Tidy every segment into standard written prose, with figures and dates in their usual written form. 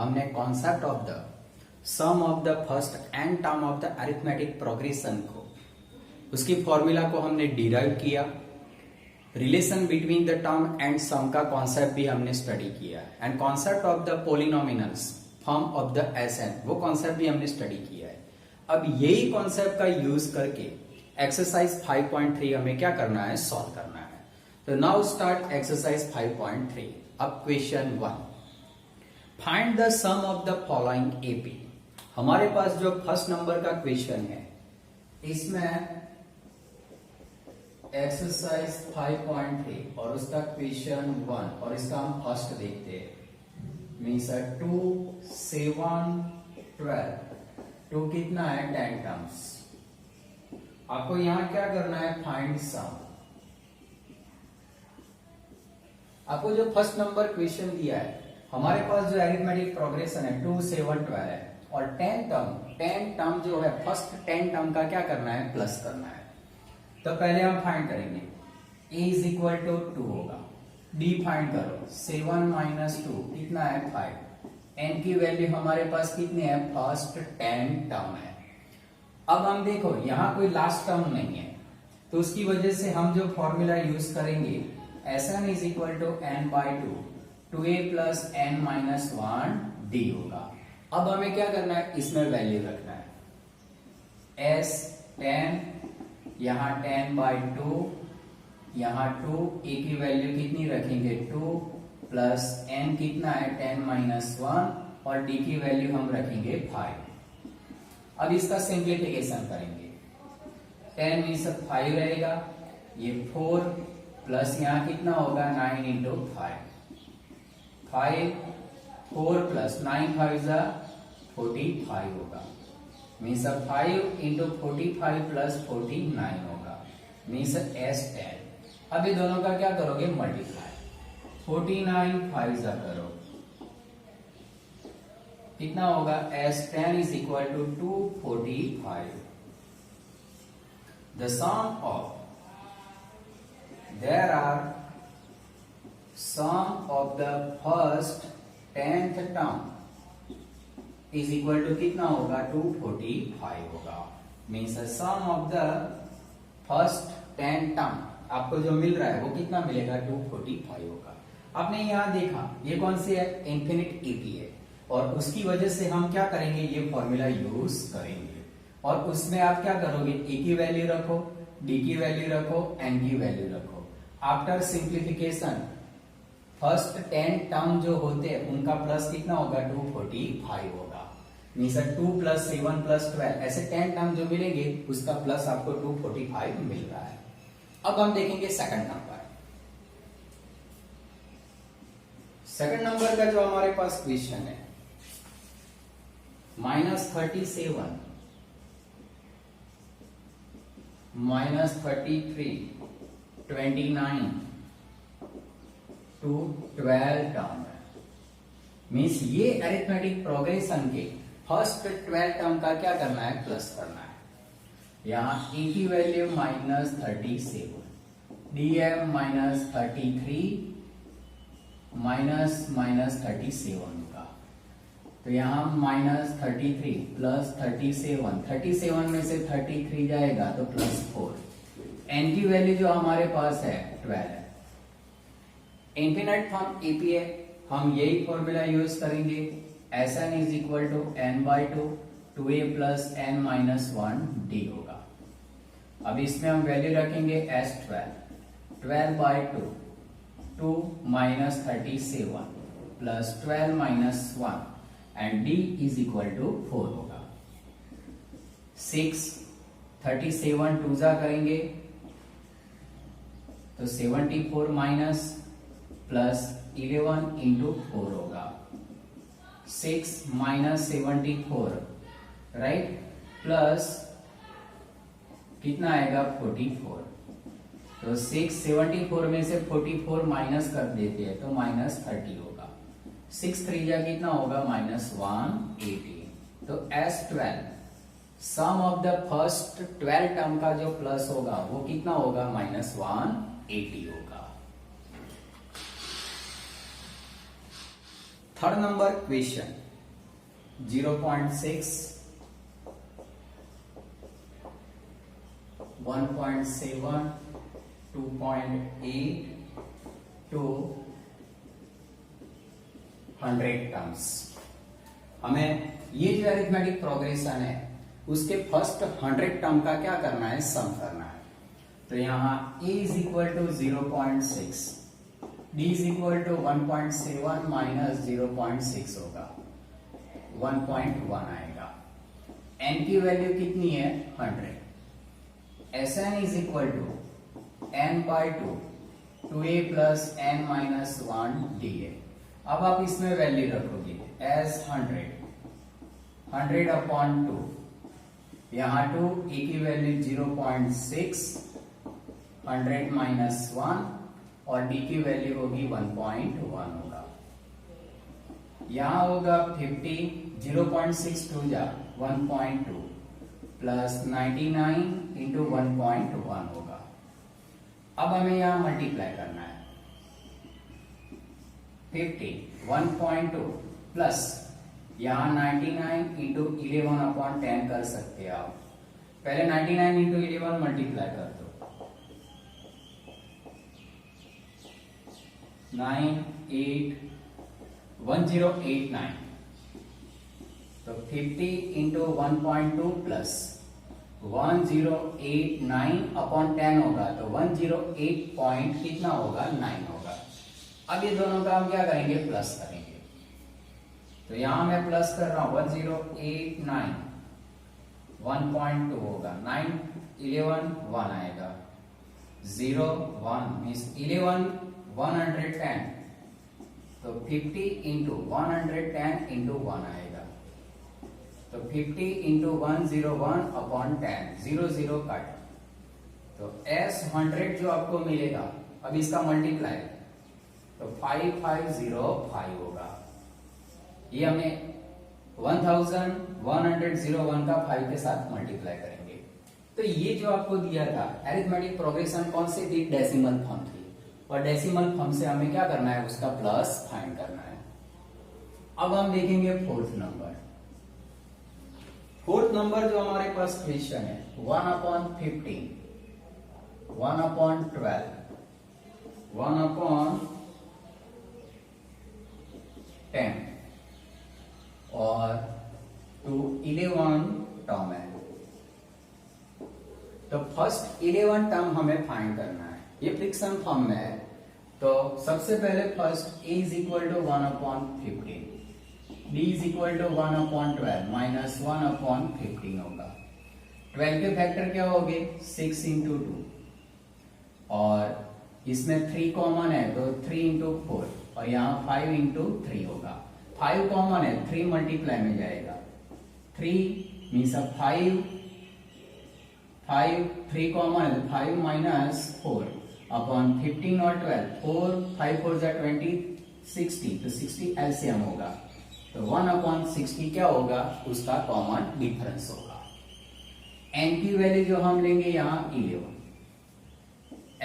हमने concept of the sum of the first and term of the arithmetic progression को, उसकी formula को हमने डिराइव किया। Relation between the term and sum का कॉन्सेप्ट भी हमने स्टडी किया and concept of the polynomials form of the S N, वो कॉन्सेप्ट भी हमने स्टडी किया है। अब यही कॉन्सेप्ट का यूज करके एक्सरसाइज 5.3 हमें क्या करना है, सॉल्व करना है। तो नाउ स्टार्ट एक्सरसाइज 5.3। अब question 1, find the sum of the following AP. हमारे पास जो फर्स्ट नंबर का क्वेश्चन है, इसमें एक्सरसाइज 5.3 और उसका क्वेश्चन 1 और इसका हम फर्स्ट देखते हैं। मीन्स 2 7 12, 2 कितना है 10 टर्म्स। आपको यहां क्या करना है, फाइंड सम। आपको जो फर्स्ट नंबर क्वेश्चन दिया है, हमारे पास जो अरिथमेटिक प्रोग्रेशन है 2 7 12 है और 10 टर्म जो है फर्स्ट 10 टर्म का क्या करना है, प्लस करना है। तो पहले हम फाइंड करेंगे a इज इक्वल टू 2 होगा, d फाइंड करो 7 माइनस 2 कितना है 5, n की वैल्यू हमारे पास कितनी है, फर्स्ट 10 टर्म है। अब हम देखो यहां कोई लास्ट टर्म नहीं है, तो उसकी वजह से हम जो फॉर्मूला यूज करेंगे Sn is equal to n by 2a plus n minus 1 d होगा। अब हमें क्या करना है, इसमें वैल्यू रखना है s 10, यहां 10 बाई 2, यहां 2, a की वैल्यू कितनी रखेंगे 2 प्लस n कितना है 10 माइनस 1 और d की वैल्यू हम रखेंगे 5। अब इसका सिंप्लीफिकेशन करेंगे, 10 मीन्स 5 रहेगा, ये 4 प्लस यहां कितना होगा 9 इंटू 5, 4 प्लस 9 5 45 होगा। मीन्स 5 इंटू 45 प्लस 49 होगा, मीन्स S10। अब ये दोनों का क्या करोगे, मल्टीप्लाई, 49 5 करो कितना होगा, S10 is equal to 245। The sum of there are sum of the first 10th term is equal to कितना होगा 245 होगा। Means sum of the first 10 term आपको जो मिल रहा है वो कितना मिलेगा 245 होगा। आपने यहां देखा ये कौन सी है, इन्फिनिट एपी है, और उसकी वजह से हम क्या करेंगे, ये फॉर्मूला यूज करेंगे। और उसमें आप क्या करोगे, ए की वैल्यू रखो, डी की वैल्यू रखो, एन की वैल्यू रखो। आफ्टर सिंप्लीफिकेशन फर्स्ट 10 टर्म जो होते हैं उनका प्लस कितना होगा 245 होगा। मीन्स 2 प्लस 7 प्लस 12 ऐसे 10 टर्म जो मिलेंगे उसका प्लस आपको 245 मिल रहा है। अब हम देखेंगे सेकंड नंबर। सेकंड नंबर का जो हमारे पास क्वेश्चन है, -37 -33 29 टू 12 टर्म है। मीन्स ये अरिथमेटिक प्रोग्रेशन के फर्स्ट 12 टर्म का क्या करना है, प्लस करना है। यहां ए की वैल्यू -37, dm -33 -37 का, तो यहां -33 प्लस 37 में से 33 जाएगा तो +4। n की वैल्यू जो हमारे पास है 12 है। इनफिनिट फॉर्म एपी है, हम यही फॉर्मूला यूज करेंगे, Sn is equal to n by 2 2a plus n minus 1 d होगा। अब इसमें हम वैल्यू रखेंगे S12, 12 by 2 2 minus 37 plus 12 minus 1 and d is equal to 4 होगा। 6 37 2 जा करेंगे तो 74 माइनस प्लस 11 इंटू 4 होगा। 6 माइनस 74 राइट, प्लस कितना आएगा 44। तो 6 74 में से 44 माइनस कर देते हैं तो -30 होगा। 6 3 जा कितना होगा -180। तो S12 sum of the first 12 term का जो प्लस होगा वो कितना होगा -180 होगा। Third number question, 0.6, 1.7, 2.8 to 100 terms. हमें ये जो अरिथमेटिक प्रोग्रेशन है उसके फर्स्ट 100 टर्म का क्या करना है, सम करना है। तो यहाँ a is equal to 0.6, d is equal to 1.7 minus 0.6 होगा, 1.1 आएगा। n की वैल्यू कितनी है, 100। Sn is equal to n by 2, 2a plus n minus 1 dA। अब आप इसमें वैल्यू रखोगे एज 100 अपॉन 2, यहाँ 2, a की वैल्यू 0.6, 100 माइनस 1 और d की वैल्यू होगी 1.1 होगा। यहाँ होगा 50, 0.6 2 जा 1.2 प्लस 99 इंटू 1.1 होगा। अब हमें यहाँ मल्टीप्लाई करना है, 50 1.2 प्लस यहाँ 99 इंटू 11 अपॉन 10 कर सकते हैं आप। पहले 99 इंटू 11 मल्टीप्लाई कर दो, 1089, तो 50 इंटू 1.2 प्लस 1089 अपॉन 10 होगा, तो 108 पॉइंट कितना होगा, 9 होगा। अब ये दोनों का हम क्या करेंगे, प्लस करेंगे। तो यहां मैं प्लस कर रहा हूं 1089, 1.2 होगा, 9 11 1 आएगा, 0 1 मीन्स 11 110, तो 50 इंटू 110 इंटू 1 आएगा, तो 50 इंटू 101 अपॉन 10, 0 0 कट, तो S100 जो आपको मिलेगा, अब इसका मल्टीप्लाई तो 5505 होगा। ये हमें 1101 का 5 के साथ मल्टीप्लाई करेंगे। तो ये जो आपको दिया था अरिथमेटिक प्रोग्रेशन कौन सी थी, डेसिमल फॉर्म थी, और डेसिमल फॉर्म से हमें क्या करना है, उसका प्लस फाइंड करना है। अब हम देखेंगे फोर्थ नंबर। फोर्थ नंबर जो हमारे पास क्वेश्चन है 1/15, 1/12, 1/10 और 11 टर्म है। तो फर्स्ट 11 टर्म हमें फाइंड करना है, ये फ्रिक्शन फॉर्म में है। तो सबसे पहले first a is equal to 1/15, d is equal to 1/12 minus 1/15 होगा। 12 के फैक्टर क्या हो गए, 6 इंटू 2, और इसमें 3 कॉमन है तो 3 इंटू 4, और यहाँ 5 इंटू 3 होगा। 5 कॉमन है, 3 मल्टीप्लाई में जाएगा, 3 मीन्स 5 3 कॉमन है, 5 माइनस 4 अपॉन 15 और 12, 4 5 4 जा 20, 60, तो 60 एलसीएम होगा, तो 1/60 क्या होगा, उसका कॉमन डिफरेंस होगा। n की वैल्यू जो हम लेंगे यहाँ 11,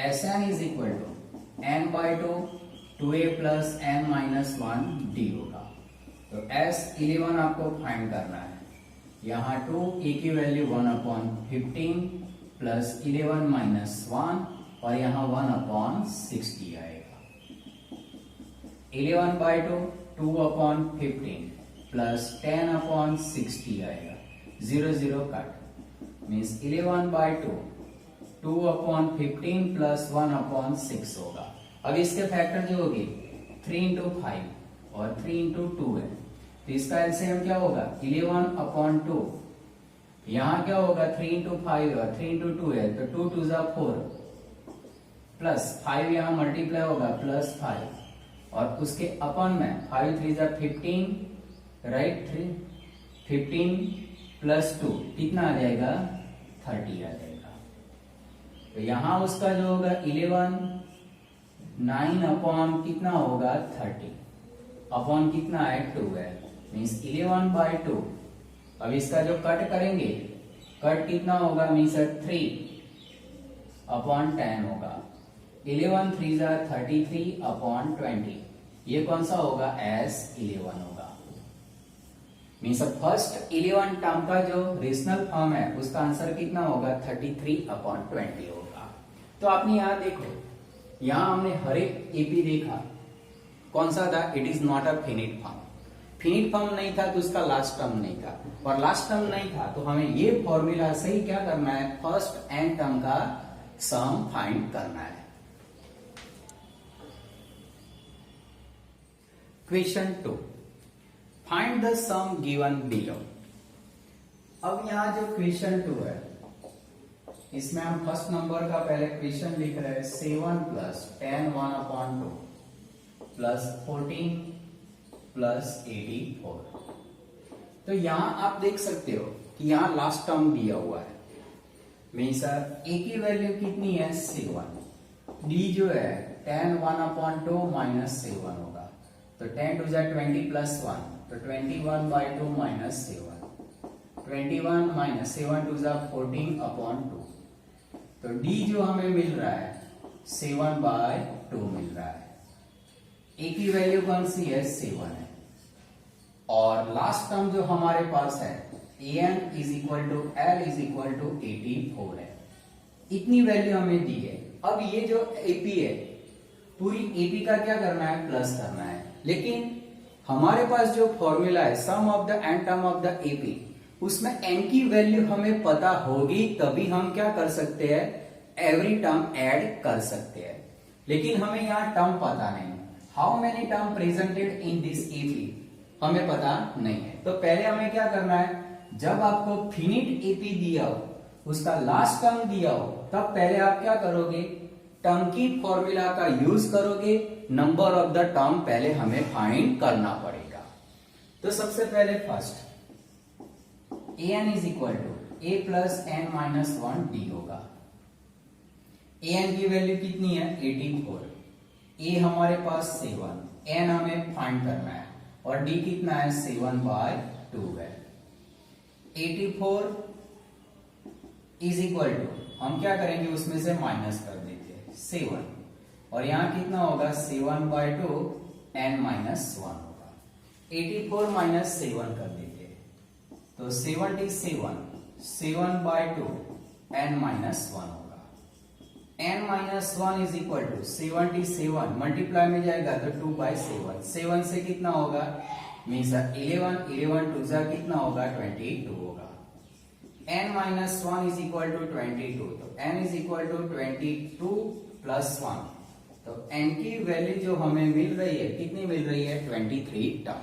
Sn is equal to n/2 2a plus n minus 1 d होगा। तो S11 आपको फाइंड करना है, यहाँ 2 a की वैल्यू 1/15 प्लस 11 माइनस 1, और यहाँ 1/60 आएगा। 11/2 2/15 प्लस 10/60 आएगा, 0 0 कट, मीन्स 11/2 2/15 प्लस 1/6 होगा। अब इसके फैक्टर जो होगी 3 इंटू 5 और 3 इंटू 2 है, तो इसका एलसीएम क्या होगा, 11/2, यहाँ क्या होगा 3 इंटू 5 और 3 इंटू 2 है, तो 2 2 जा 4 प्लस 5 यहाँ मल्टीप्लाई होगा प्लस 5, और उसके अपन में 5 3 जा 15, राइट, 15 प्लस 2 कितना आ जाएगा, 30 आ जाएगा। तो यहाँ उसका जो होगा 11 9 अपॉन कितना होगा, 30 अपॉन कितना है, 2 है, मीन्स 11/2। अब इसका जो कट करेंगे, कट कितना होगा, मीन्स 3/10 होगा, 11 3 जा 33/20, ये कौन सा होगा, S11 होगा। मीन्स फर्स्ट 11 टर्म का जो रेशनल फॉर्म है उसका आंसर कितना होगा 33/20 होगा। तो आपने यहाँ देखो, यहाँ हमने हर एक एपी देखा, कौन सा था, it is not a finite form. Finite form नहीं था तो उसका लास्ट टर्म नहीं था, और लास्ट टर्म नहीं था तो हमें ये फॉर्मूला से ही क्या करना है, फर्स्ट एन टर्म का सम फाइंड करना है। Question 2, find the sum given below. अब यहाँ जो क्वेश्चन 2 है इसमें हम फर्स्ट नंबर का पहले क्वेश्चन लिख रहे हैं, 7 + 10 1/2 + 14 + 84। तो यहां आप देख सकते हो कि यहां लास्ट टर्म दिया हुआ है, मीन्स ए की वैल्यू कितनी है 7, डी जो है 10 1/2 - 7 होगा, तो 10 2 20 + 1, तो 21/2 - 7, 21 - 7 2 14/2, तो डी जो हमें मिल रहा है 7/2 मिल रहा है। ए की वैल्यू कौन सी है 7 है, और लास्ट टर्म जो हमारे पास है an = l = 84 है। इतनी वैल्यू हमें दी है। अब ये जो एपी है, पूरी एपी का क्या करना है, प्लस करना है। लेकिन हमारे पास जो फॉर्मूला है sum of the N term of the AP, उसमें एन की वैल्यू हमें पता होगी तभी हम क्या कर सकते हैं, एवरी टर्म ऐड कर सकते हैं। लेकिन हमें यहाँ टर्म पता नहीं, how many term presented in this AP हमें पता नहीं है। तो पहले हमें क्या करना है, जब आपको फिनिट एपी दिया हो, उसका लास्ट टर्म दिया हो, तब पहले आप क्या करोगे, टर्म की फॉर्मूला का यूज करोगे, नंबर ऑफ द टर्म पहले हमें फाइंड करना पड़ेगा। तो सबसे पहले first an = a + n - 1 d होगा। an की वैल्यू कितनी है 84, a हमारे पास 7, n हमें फाइंड करना है, और d कितना है 7/2 है। 84 = हम क्या करेंगे, उसमें से माइनस कर देते हैं 7, और यहाँ कितना होगा 7/2 n - 1 होगा। 84 - 7 कर देते हैं, तो 77 7/2 n - 1 होगा। n - 1 = 77, मल्टीप्लाई में जाएगा तो 2/7, 7 से कितना होगा, मीन्स 11 11 2 कितना होगा 22 होगा। n - 1 = 22, तो n = 22 + 1, तो n की वैल्यू जो हमें मिल रही है, कितनी मिल रही है 23 टर्म।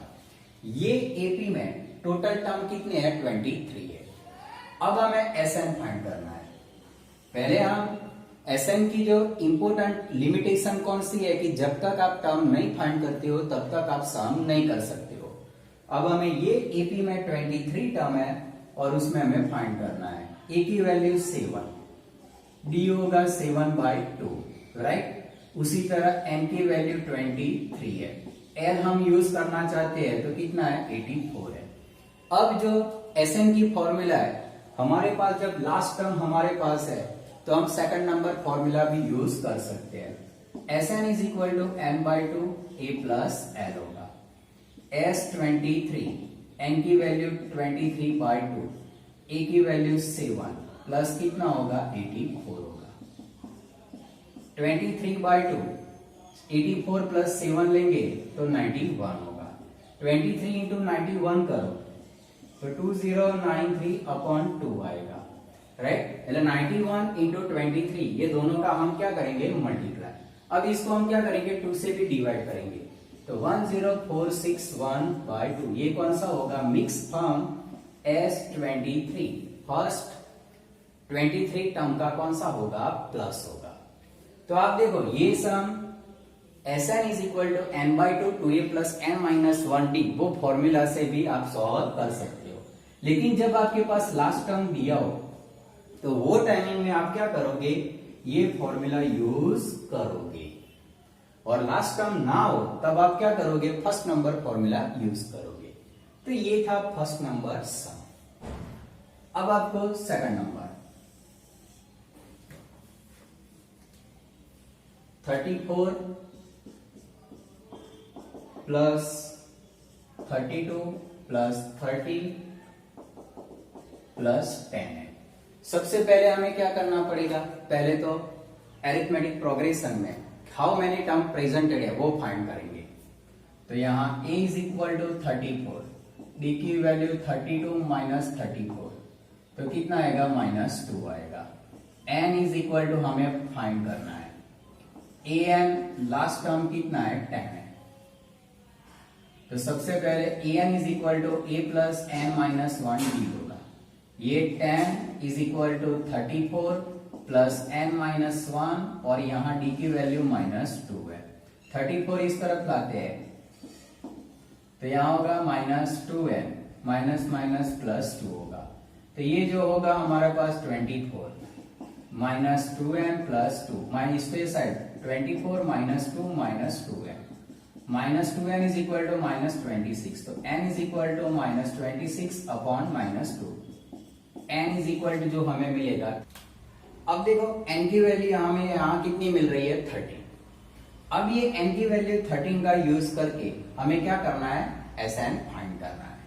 ये एपी में टोटल टर्म कितने हैं 23 है। अब हमें Sn फाइंड करना है। पहले हम Sn की जो इंपोर्टेंट लिमिटेशन कौन सी है, कि जब तक आप टर्म नहीं फाइंड करते हो तब तक आप सम नहीं कर सकते हो। अब हमें ये एपी में 23 टर्म है और उसमें हमें फाइंड करना है। ए की वैल्यू 7, डी होगा 7/2, राइट। उसी तरह एन की वैल्यू 23 है, एल हम यूज करना चाहते हैं तो कितना है 84 है। अब जो Sn की फॉर्मूला है, हमारे पास जब लास्ट टर्म हमारे पास है तो हम सेकंड नंबर फॉर्मूला भी यूज कर सकते हैं। Sn = n/2 a + l होगा। S23, n की वैल्यू 23/2, a की वैल्यू 7 प्लस कितना होगा 84 होगा। 23/2, 84 + 7 लेंगे तो 91 होगा। 23 × 91 करो तो 2093/2 आएगा, राइट। मतलब 91 × 23, ये दोनों का हम क्या करेंगे मल्टीप्लाई। अब इसको हम क्या करेंगे 2 से भी डिवाइड करेंगे, तो 10461/2, ये कौन सा होगा, mix form S23, first 23 term का कौन सा होगा, प्लस होगा। तो आप देखो ये सम Sn = n/2 2a + n - 1d, वो फॉर्मूला से भी आप सॉल्व कर सकते हो। लेकिन जब आपके पास लास्ट टर्म दिया हो तो वो टाइमिंग में आप क्या करोगे, ये फॉर्मूला यूज करोगे, और लास्ट टर्म ना हो तब आप क्या करोगे, फर्स्ट नंबर फॉर्मूला यूज करोगे। तो ये था फर्स्ट नंबर सम। अब आपको सेकंड नंबर 34 + 32 प्लस 30 प्लस 10 है। सबसे पहले हमें क्या करना पड़ेगा, पहले तो अरिथमेटिक प्रोग्रेशन में हाउ मेनी टर्म प्रेजेंटेड है वो फाइंड करेंगे। तो यहाँ a is equal to 34, d की वैल्यू 32 माइनस 34, तो कितना आएगा -2 आएगा। n इज इक्वल टू हमें फाइंड करना है, an लास्ट टर्म कितना है 10 है। तो सबसे पहले an is equal to a plus n minus 1 d होगा। ये 10 is equal to 34 plus n minus 1 और यहाँ d की वैल्यू -2 है। 34 इस तरफ लाते हैं तो यहाँ होगा -2n माइनस माइनस प्लस 2 होगा। तो ये जो होगा हमारे पास 24 माइनस 2n प्लस 2 माइनस पे side 24 minus 2 minus 2n minus 2n is equal to -26। तो n is equal to -26 upon -2, n is equal to जो हमें मिलेगा। अब देखो n की वैल्यू हमें यहाँ कितनी मिल रही है 13। अब ये n की वैल्यू 13 का यूज करके हमें क्या करना है, Sn फाइंड करना है।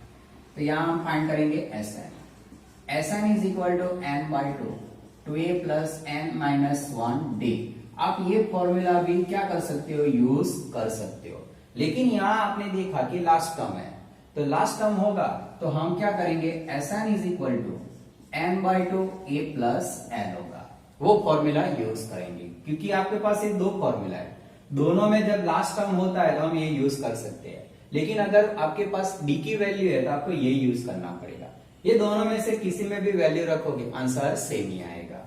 तो यहाँ हम फाइंड करेंगे Sn is equal to n by 2a plus n minus 1 d। आप ये फॉर्मूला भी क्या कर सकते हो, यूज कर सकते हो। लेकिन यहाँ आपने देखा कि लास्ट टर्म है, तो लास्ट टर्म होगा तो हम क्या करेंगे, Sn is equal to n by 2a plus n होगा, वो फॉर्मूला यूज करेंगे। क्योंकि आपके पास ये दो फॉर्मूला है, दोनों में जब लास्ट टर्म होता है तो हम ये यूज कर सकते हैं। लेकिन अगर आपके पास d की वैल्यू है तो आपको ये यूज करना पड़ेगा। ये दोनों में से किसी में भी वैल्यू रखोगे आंसर सेम ही आएगा।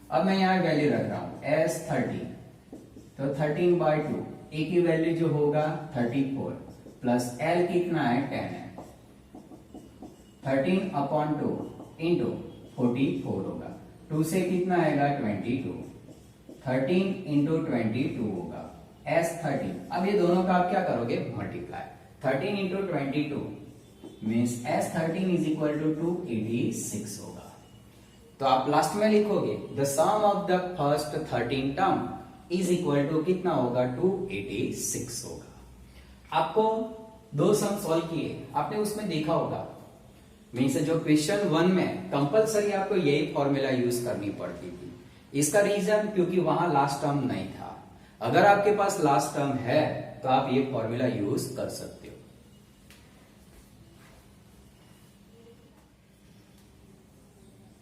अब मैं यहाँ वैल्यू रख रहा हूं S13, तो 13 बाई 2, a की वैल्यू जो होगा 34 प्लस l कितना है 10 है, 13 अपॉन 2 इंटू 44 होगा, 2 से कितना आएगा 22, 13 इंटू 22 होगा S13। अब ये दोनों का आप क्या करोगे, multiply, 13 into 22 means S13 is equal to 286 होगा। तो आप लास्ट में लिखोगे the sum of the first 13 term is equal to कितना होगा, 286 होगा। आपको दो सम सॉल्व किए, आपने उसमें देखा होगा मीन्स जो क्वेश्चन 1 में कंपलसरी आपको यही फॉर्मूला यूज करनी पड़ती थी। इसका रीजन क्योंकि वहां लास्ट टर्म नहीं था। अगर आपके पास लास्ट टर्म है तो आप ये फॉर्मूला यूज कर सकते हो।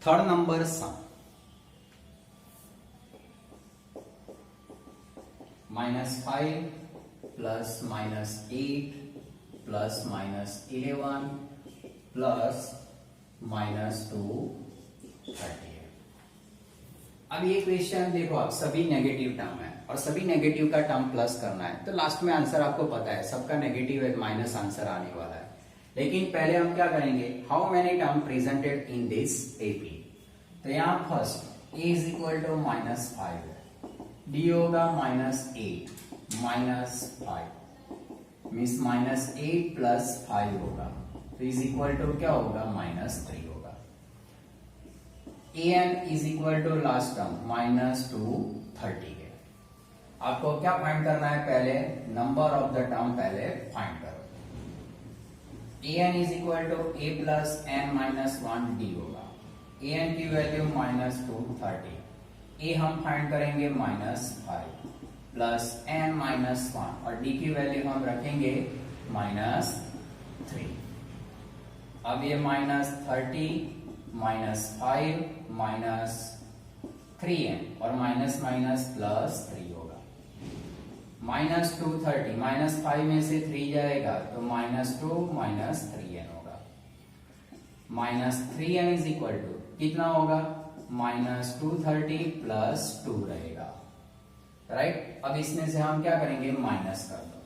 थर्ड नंबर सम, -5 प्लस -8 प्लस -11 प्लस -230 है। अब ये क्वेश्चन देखो, आप सभी नेगेटिव टर्म है और सभी नेगेटिव का टर्म प्लस करना है, तो लास्ट में आंसर आपको पता है सबका नेगेटिव है, माइनस आंसर आने वाला है। लेकिन पहले हम क्या करेंगे, how many term presented in this AP। तो यहाँ first a is equal to -5 है, d होगा -8 -5 मीन्स -8 प्लस 5 होगा, तो इज इक्वल टू क्या होगा, -3 होगा। an is equal to last term -230 है। आपको क्या फाइंड करना है, पहले नंबर ऑफ द टर्म पहले फाइंड करो। an is equal to a plus n minus 1 d होगा। an की वैल्यू -230, a हम फाइंड करेंगे -5 प्लस n माइनस 1 और d की वैल्यू हम रखेंगे -3। अब ये -30 -5 -3n और माइनस माइनस प्लस 3 होगा। -230 -5 में से 3 जाएगा तो -2 -3n होगा। -3n इज इक्वल टू कितना होगा, -230 प्लस 2 रहेगा, राइट। अब इसमें से हम क्या करेंगे, माइनस कर दो,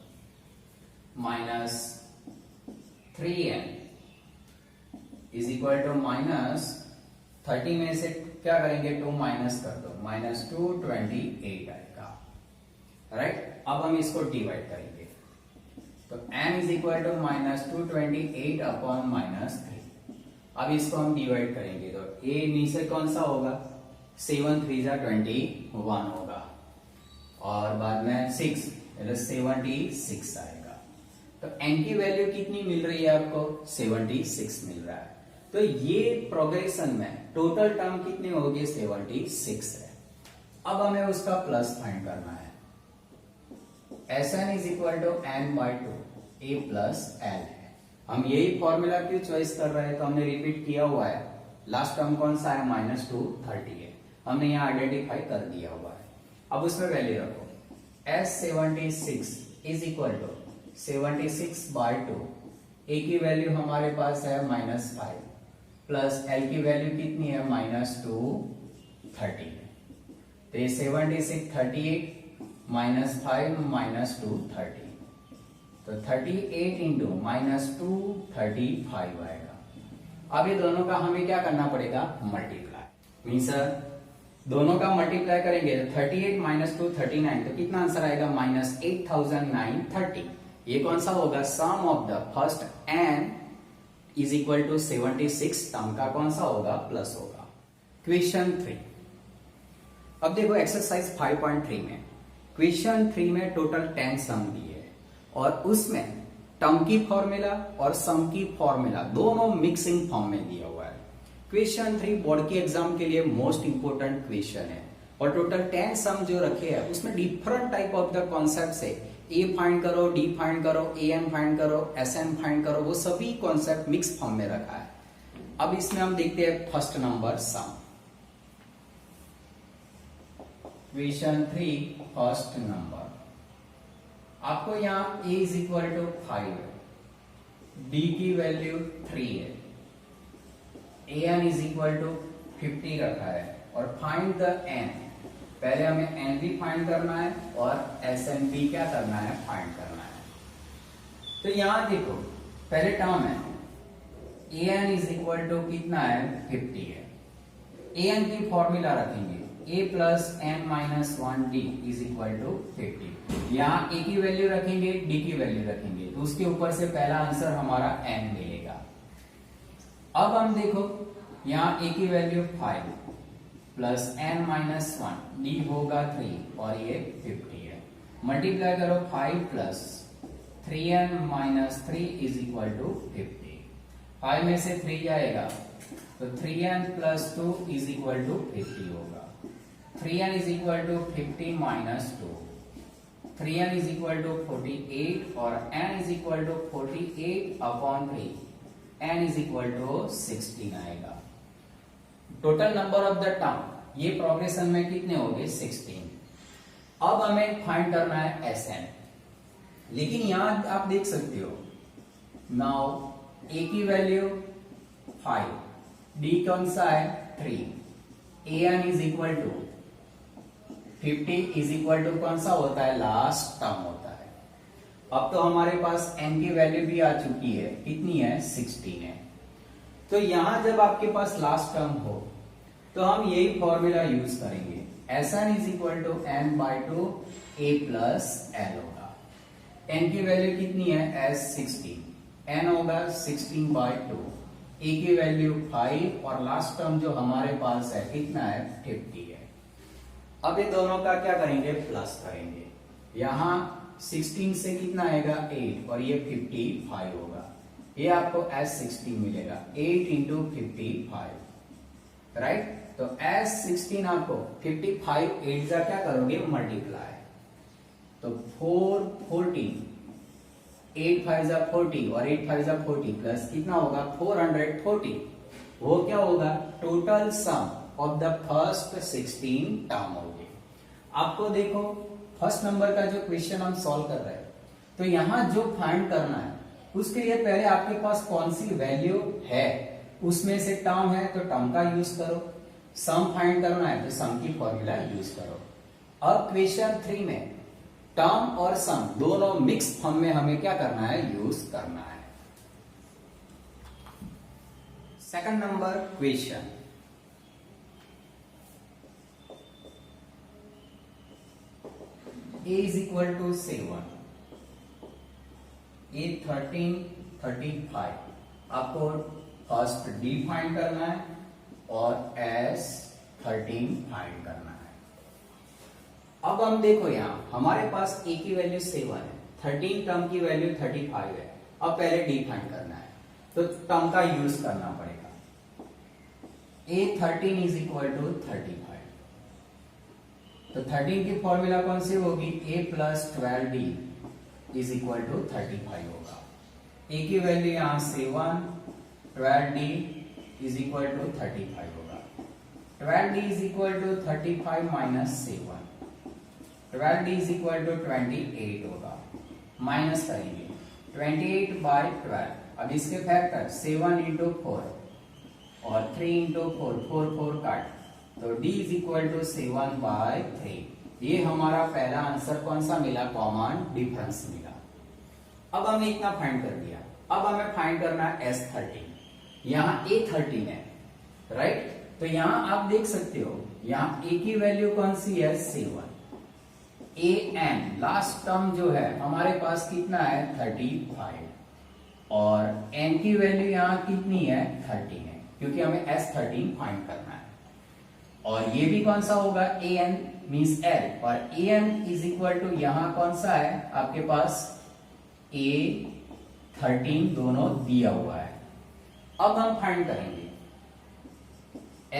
-3n इज इक्वल टू -30 में से क्या करेंगे, 2 माइनस कर दो, -228 आएगा, राइट। अब हम इसको डिवाइड करेंगे, तो n is equal to -228 upon -3। अब इसको हम डिवाइड करेंगे तो a नीचे कौन सा होगा, 7 3 21 होगा और बाद में 6 76 आएगा। तो n की वैल्यू कितनी मिल रही है आपको? 76 मिल रहा है। तो ये प्रोग्रेशन में टोटल टर्म कितने हो गए? 76 है। अब हमें उसका प्लस फाइंड करना है। Sn is equal to n by two a plus l है। हम यही फॉर्मूला क्यों चॉइस कर रहे हैं? तो हमने रिपीट किया हुआ है। लास्ट टर्म कौन सा है? -230 है, हमने यहाँ आइडेंटिफाई कर दिया हुआ है। अब उसमें वैल्यू रखो। S76 is equal to 76 by two, a की वैल्यू हमारे पास है -5 प्लस l की वैल्यू कितनी है? -230 है। तो ये 76 38 -5 -230, तो 38 इंटू -235 आएगा। अब ये दोनों का हमें क्या करना पड़ेगा? मल्टीप्लाई। मीन सर दोनों का मल्टीप्लाई करेंगे तो 38 -239, तो कितना आंसर आएगा? -8930। ये कौन सा होगा? Sum of the first n is equal to 76 term का कौन सा होगा? प्लस होगा। क्वेश्चन 3। अब देखो एक्सरसाइज 5.3 में, क्वेश्चन 3 में टोटल 10 सम दिए है और उसमें टर्म की फॉर्मूला और सम की फॉर्मूला दोनों मिक्सिंग फॉर्म में दिया हुआ है। क्वेश्चन 3 बोर्ड के एग्जाम के लिए मोस्ट इंपोर्टेंट क्वेश्चन है और टोटल 10 सम जो रखे हैं उसमें different type of the concept है। ए फाइंड करो, डी फाइंड करो, ए एन फाइंड करो, एस एन फाइंड करो, वो सभी कॉन्सेप्ट मिक्स फॉर्म में रखा है। अब इसमें हम देखते हैं फर्स्ट नंबर सम। क्वेश्चन 3 फर्स्ट नंबर, आपको यहाँ a इज इक्वल टू 5 है, d की वैल्यू 3 है, an इज इक्वल टू 50 रखा है और फाइंड द n। पहले हमें n भी फाइंड करना है और sn भी क्या करना है? फाइंड करना है। तो यहां देखो पहले टर्म है an इज इक्वल टू कितना है? 50 है। an की फॉर्मूला रखेंगे a plus n minus 1d is equal to 50। यहाँ a की वैल्यू रखेंगे, d की वैल्यू रखेंगे, तो उसके ऊपर से पहला आंसर हमारा n मिलेगा। अब हम देखो यहाँ a की value 5 plus n minus 1, d होगा 3 और ये 50 है। मल्टीप्लाई करो 5 plus 3n minus 3 is equal to 50। 5 में से 3 जाएगा तो 3n plus 2 is equal to 50 होगा। 3n is equal to 50 minus 2, 3n is equal to 48 और n is equal to 48 upon 3, n is equal to 16 आएगा। Total number of the term ये progression में कितने हो गए? 16। अब हमें फाइंड करना है Sn, लेकिन यहां आप देख सकते हो नाउ a की वैल्यू 5, d कौन सा है? 3, an is equal to 50 is equal to कौन सा होता है? लास्ट टर्म होता है। अब तो हमारे पास n की वैल्यू भी आ चुकी है, कितनी है? 16 है। तो यहां जब आपके पास लास्ट टर्म हो तो हम यही फॉर्मूला यूज करेंगे। Sn is equal to n by two a plus l होगा। n की वैल्यू कितनी है? S16, n होगा 16 बाई टू, a की वैल्यू 5 और लास्ट टर्म जो हमारे पास है कितना है? 50 है। अब ये दोनों का क्या करेंगे? प्लस करेंगे। यहां 16 से कितना आएगा? 8 और ये 55 होगा। ये आपको S16 मिलेगा 8 इंटू 55, राइट। तो S16 आपको 55 8 का क्या करोगे? मल्टीप्लाई। तो 440, 8 5 जा 40 और 8 5 जा 40 प्लस कितना होगा? 440। वो क्या होगा? Total sum of the first 16 term होगी। आपको देखो फर्स्ट नंबर का जो क्वेश्चन हम सॉल्व कर रहे हैं, तो यहां जो फाइंड करना है उसके लिए पहले आपके पास कौन सी वैल्यू है, उसमें से टर्म है तो टर्म का यूज करो, सम फाइंड करना है तो सम की फॉर्मूला यूज करो। अब क्वेश्चन 3 में टर्म और सम दोनों मिक्स फॉर्म में हमें क्या करना है? यूज करना है। Second number question, a is equal to 7, a 13 35, आपको फर्स्ट d फाइंड करना है और s 13 फाइंड करना है। अब हम देखो यहां हमारे पास a की वैल्यू 7 है, 13 टर्म की वैल्यू 35 है। अब पहले डी फाइंड करना है, तो टर्म का यूज करना पड़ेगा। A13 is equal to 35। तो 13 की फॉर्मूला कौन सी होगी? A plus 12D is equal to 35 होगा। A की वैल्यू यहां 7, 12D इज इक्वल टू 35 होगा। 12D is equal to 35 minus 7, 12D is equal to 28 होगा। माइनस करेंगे 28 बाय 12। अब इसके फैक्टर 7 इंटू 4 और 3 इंटू 4, 4 4 काट, तो D is equal to 7 by 3। ये हमारा पहला आंसर कौन सा मिला? कॉमन डिफरेंस मिला। अब हमने इतना फाइंड कर दिया। अब हमें फाइंड करना है S13। यहाँ A13 है, राइट? तो यहाँ आप देख सकते हो, यहाँ A की वैल्यू कौन सी है? 7। AN लास्ट टर्म जो है हमारे पास कितना है? 35। और N की वैल्यू यहाँ कितनी है? 13 है, क्योंकि हमें S13 फाइंड करना है। और ये भी कौन सा होगा? AN मींस L, और AN इज इक्वल टू यहाँ कौन सा है आपके पास? A13 दोनों दिया हुआ है। अब हम फाइंड करेंगे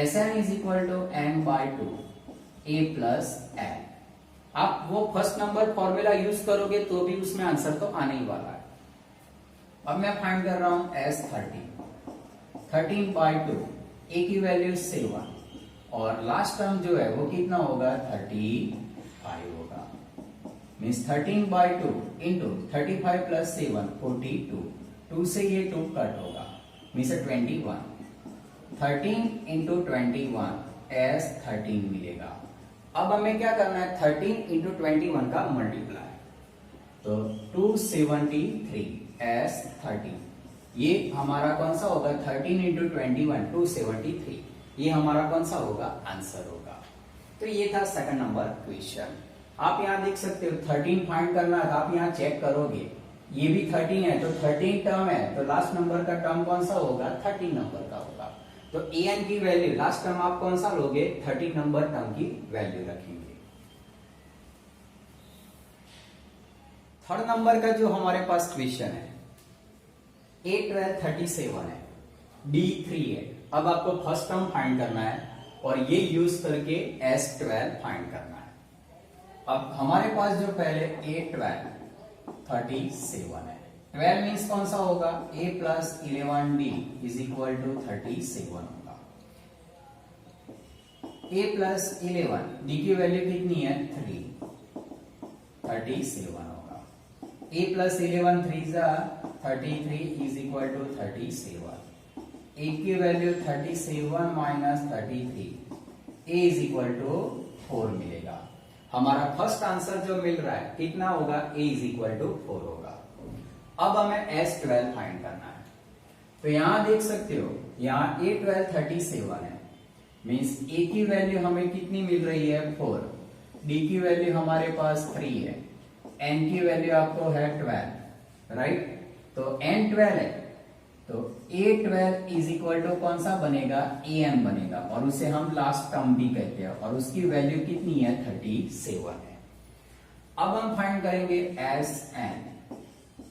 Sn is equal to n by 2 A plus L। आप वो फर्स्ट नंबर फॉर्मूला यूज करोगे तो भी उसमें आंसर तो आने ही वाला है। अब मैं फाइंड कर रहा हूं S13, 13 बाय 2, A की वैल्यू 7 और लास्ट टर्म जो है वो कितना होगा? 35 होगा। मीन्स 13 बाय 2 इंटू 35 प्लस 7 42, 2 से ये 2 कट होगा, मीन्स 21। 13 इंटू 21 S13 मिलेगा। अब हमें क्या करना है? 13 इंटू 21 का मल्टीप्लाई, तो 273 S13। ये हमारा कौन सा होगा? 13 इंटू 21 273। ये हमारा कौन सा होगा? आंसर होगा। तो ये था सेकंड नंबर क्वेश्चन। आप यहाँ देख सकते हो 13 फाइंड करना था। आप यहाँ चेक करोगे, ये भी 13 है, तो 13 टर्म है, तो लास्ट नंबर का टर्म कौन सा होगा? 13 नंबर का होगा। तो an की वैल्यू लास्ट टर्म आप कौन सा लोगे? 13 नंबर टर्म की वैल्यू रखेंगे। थर्ड नंबर का जो हमारे पास क्वेश्चन है, A12 37 है, D3 है। अब आपको फर्स्ट टर्म फाइंड करना है और ये यूज करके S12 फाइंड करना है। अब हमारे पास जो पहले A12 37 है, 12 मीन्स कौन सा होगा? A plus 11D is equal to 37 होगा। A प्लस 11, D की वैल्यू कितनी है? 3, 37 होगा। A प्लस 11 3 जा 33 इज इक्वल टू 37। A की value 37 minus 33, A is equal to 4 मिलेगा। हमारा फर्स्ट आंसर जो मिल रहा है कितना होगा? A इज इक्वल टू 4 होगा। अब हमें S12 फाइंड करना है। तो यहां देख सकते हो, यहाँ A12 37 है, मीन्स A की वैल्यू हमें कितनी मिल रही है? 4। D की वैल्यू हमारे पास 3 है, N की वैल्यू आपको है 12, राइट? तो N 12 है, तो A12 इज इक्वल टू कौन सा बनेगा? AN बनेगा, और उसे हम लास्ट टर्म भी कहते हैं, और उसकी वैल्यू कितनी है? 37 है। अब हम फाइंड करेंगे Sn,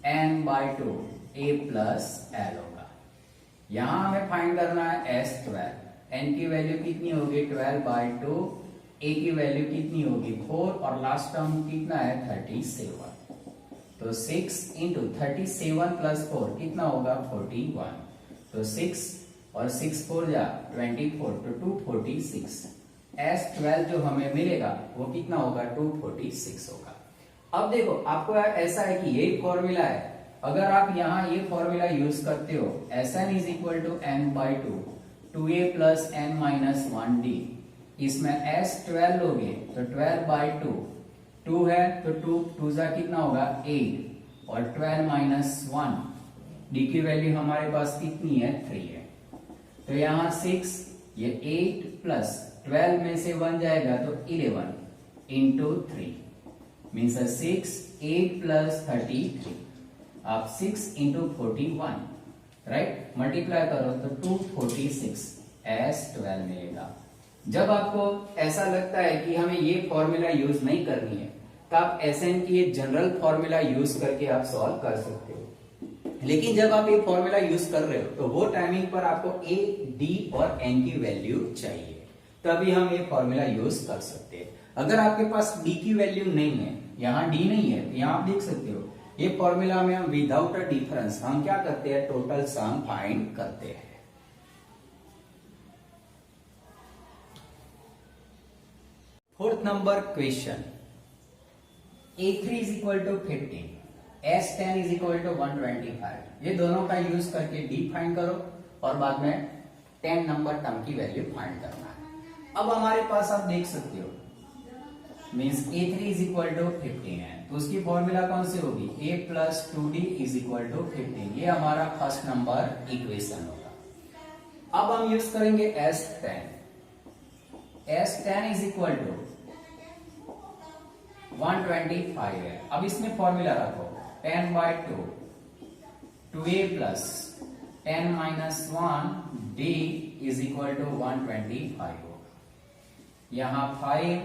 n by 2 A plus L होगा। यहां हमें फाइंड करना है S12, n की वैल्यू कितनी होगी? 12 बाय 2, A की वैल्यू कितनी होगी? 4, और लास्ट टर्म कितना है? 37। तो 6 इंटू 37 प्लस 4 कितना होगा? 41। तो 6 और 6 4 जा 24, तो 246। S12 जो हमें मिलेगा वो कितना होगा? 246 होगा। अब देखो, आपको ऐसा है कि यही फॉर्मूला है, अगर आप यहाँ ये फॉर्मूला यूज करते हो, Sn is equal to n by 2, 2a plus n minus 1d, इसमें S12 लोगे तो 12 बाई 2, 2 है तो 2 जा कितना होगा? 8, और 12 माइनस 1, d की वैल्यू हमारे पास कितनी है? 3 है। तो यहाँ 6, ये 8 प्लस 12 में से 1 जाएगा तो 11 इंटू 3 मीन्स 6, 8 प्लस 33, आप 6 इंटू 41, राइट, मल्टीप्लाई करो तो 246 S12 मिलेगा। जब आपको ऐसा लगता है कि हमें ये फॉर्मूला यूज नहीं करनी है, तो आप एसएन की ये जनरल फॉर्मूला यूज करके आप सॉल्व कर सकते हो। लेकिन जब आप ये फॉर्मूला यूज कर रहे हो तो वो टाइमिंग पर आपको ए, डी और एन की वैल्यू चाहिए, तभी हम ये फॉर्मूला यूज कर सकते हैं। अगर आपके पास डी की वैल्यू नहीं है, यहाँ डी नहीं है, तो यहाँ आप देख सकते हो ये फॉर्मूला में हम विदाउट अ डिफरेंस हम क्या करते हैं, टोटल सम फाइंड करते हैं। Fourth number question, A3 is equal to 15, S10 is equal to 125। ये दोनों का यूज करके D फाइंड करो और बाद में 10 नंबर टर्म की वैल्यू फाइंड करना है। अब हमारे पास आप देख सकते हो means A3 is equal to 15 है, तो उसकी फॉर्मूला कौन सी होगी, A plus 2D is equal to 15। ये हमारा फर्स्ट नंबर इक्वेशन होगा। अब हम यूज करेंगे S10। S10 is equal to 125 है। अब इसमें फॉर्मूला रखो 10/2 2a plus 10 minus 1 d is equal to 125 होगा। यहाँ 5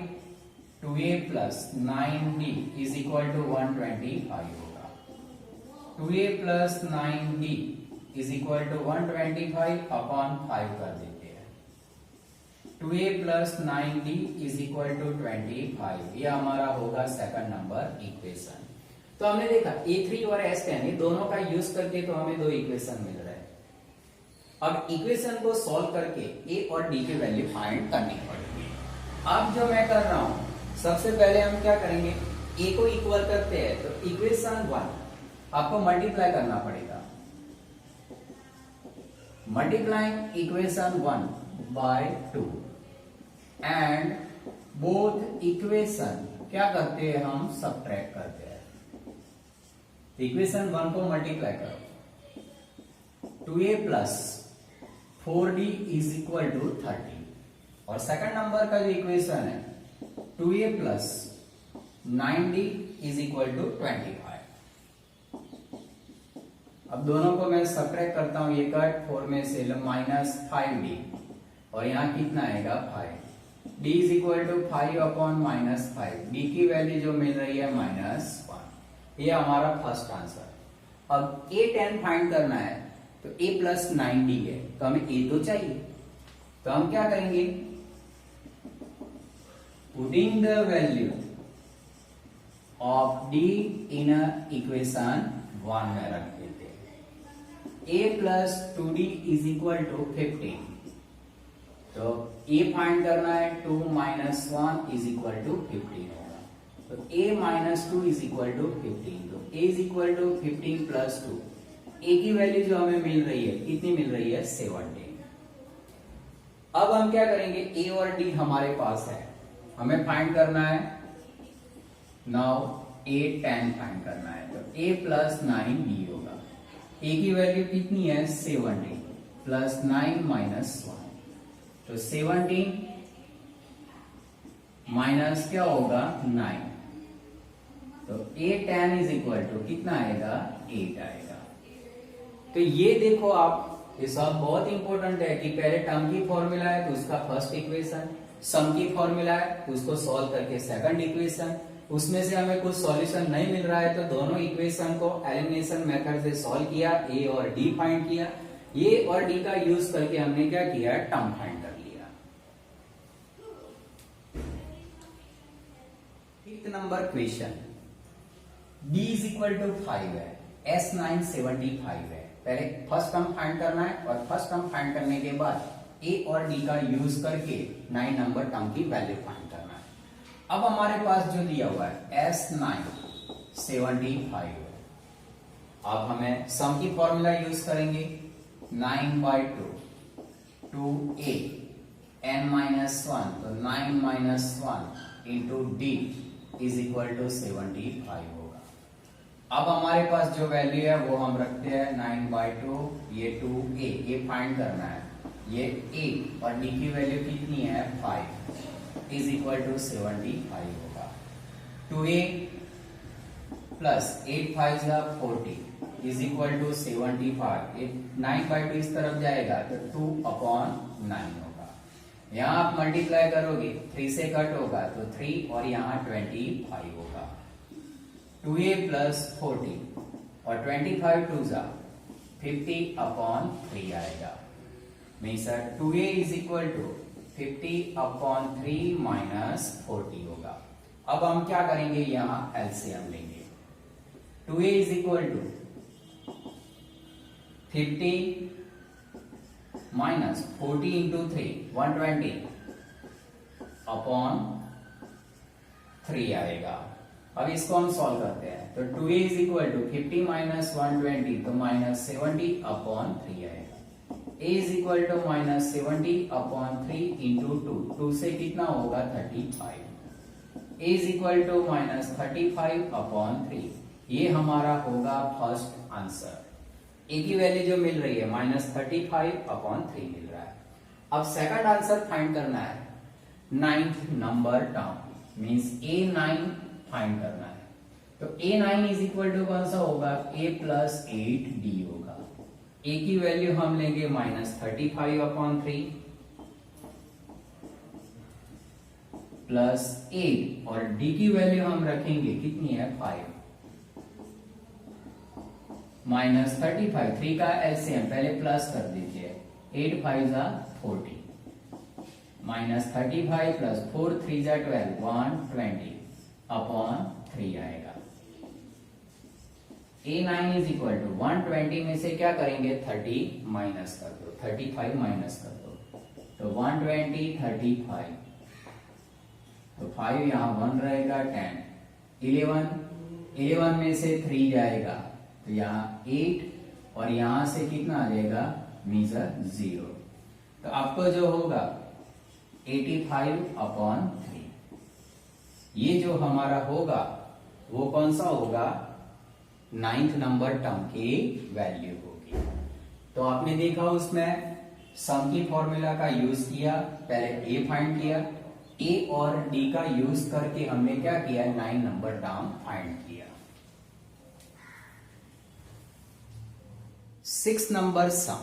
2a plus 9d is equal to 125 होगा। 2a plus 9d is equal to 125 upon 5 कर देते हैं। 2a plus 9d is equal to 25। ये हमारा होगा सेकंड नंबर इक्वेशन। तो हमने देखा A3 और S10 ये दोनों का यूज करके तो हमें दो इक्वेशन मिल रहा है। अब इक्वेशन को सॉल्व करके A और D की वैल्यू फाइंड करनी पड़ेगी। अब जो मैं कर रहा हूं, सबसे पहले हम क्या करेंगे, A को इक्वल करते हैं तो इक्वेशन 1 आपको मल्टीप्लाई करना पड़ेगा। Multiplying equation 1 by 2 and both equation क्या करते हैं, हम सबट्रैक्ट करते हैं। इक्वेशन 1 को मल्टीप्लाई करो 2a plus 4d is equal to 30 और सेकंड नंबर का जो इक्वेशन है 2a plus 9d is equal to 25। अब दोनों को मैं सबट्रैक्ट करता हूं, ये कट 4 में से माइनस 5d और यहाँ कितना आएगा 5। d is equal to 5 upon minus 5। d की वैल्यू जो मिल रही है -1। ये हमारा फर्स्ट आंसर। अब A10 फाइंड करना है तो a प्लस 9d है, तो हमें a तो चाहिए, तो हम क्या करेंगे, putting the value of d in equation 1 में रख देते हैं। a plus 2d is equal to 15, तो a फाइंड करना है 2 minus 1 इज इक्वल टू 15 होगा। तो a minus 2 is equal to 15, तो a is equal to 15 plus 2। a की वैल्यू जो हमें मिल रही है कितनी मिल रही है, 17। अब हम क्या करेंगे, a और d हमारे पास है, हमें फाइंड करना है नाउ A10 फाइंड करना है, तो a प्लस 9d होगा। a की वैल्यू कितनी है 17 प्लस 9 माइनस 1, तो 17 माइनस क्या होगा 9, तो A10 इज इक्वल टू कितना आएगा 8 आएगा। तो ये देखो आप, ये सब बहुत इंपॉर्टेंट है कि पहले टर्म की फॉर्मूला है तो उसका फर्स्ट इक्वेशन, सम की फॉर्मूला है उसको सॉल्व करके सेकंड इक्वेशन, उसमें से हमें कुछ सॉल्यूशन नहीं मिल रहा है तो दोनों इक्वेशन को एलिमिनेशन मेथड से सॉल्व किया, ए और डी फाइंड किया। ए और डी का यूज करके हमने क्या किया, टर्म फाइंड कर लिया। Fifth number question, d is equal to 5 है, S9 75 है। पहले फर्स्ट टर्म फाइंड करना है और फर्स्ट टर्म फाइंड करने के बाद a और d का यूज करके 9 नंबर टर्म की वैल्यू फाइंड करना है। अब हमारे पास जो दिया हुआ है S9 75 है। अब हमें सम की फॉर्मूला यूज करेंगे 9/2 2a n minus 1, तो 9 minus 1 into d is equal to 75 होगा। अब हमारे पास जो वैल्यू है वो हम रखते हैं 9/2, ये 2a, ये फाइंड करना है, ये a और d की वैल्यू कितनी है 5 इज इक्वल टू 75 होगा। 2a plus 8 5 40 is equal to 75। 9/2 इस तरफ जाएगा तो 2/9 होगा। यहाँ आप मल्टीप्लाई करोगे 3 से कट होगा तो 3 और यहाँ 25 होगा। 2a प्लस 40 और 25 टू जा 50/3 आएगा। Means 2a is equal to 50/3 minus 40 होगा। अब हम क्या करेंगे, यहां एलसीएम लेंगे। 2a is equal to 50 minus 40 into 3 120/3 आएगा। अब इसको हम सॉल्व करते हैं तो 2a is equal to 50 minus 120 तो माइनस 70/3 आएगा। a is equal to minus 70/3 into 2 से कितना होगा 35। a is equal to minus 35/3। ये हमारा होगा फर्स्ट आंसर। a की वैल्यू जो मिल रही है माइनस 35/3 मिल रहा है। अब सेकंड आंसर फाइंड करना है 9th number term, means a9 find करना है। तो a9 इज इक्वल टू कौन सा होगा, a प्लस 8d होगा। a की वैल्यू हम लेंगे माइनस 35/3 प्लस 8 और d की वैल्यू हम रखेंगे कितनी है 5 माइनस 35। 3 का एलसीएम पहले प्लस कर दीजिए, 8 5 जा 40 माइनस 35 प्लस 4 3 जा 12 120/3 आएगा। a9 इज इक्वल टू 120 में से क्या करेंगे 30 माइनस कर दो, 35 माइनस कर दो तो 120 35 तो 5 यहां 1 रहेगा 10 11 में से 3 जाएगा तो यहाँ 8 और यहां से कितना आ जाएगा मीजर 0। तो आपको जो होगा 85/3। ये जो हमारा होगा वो कौन सा होगा 9th नंबर टर्म की वैल्यू होगी। तो आपने देखा उसमें सम की फॉर्मूला का यूज किया, पहले a फाइंड किया, a और d का यूज करके हमने क्या किया 9 नंबर टर्म फाइंड किया। 6 number sum,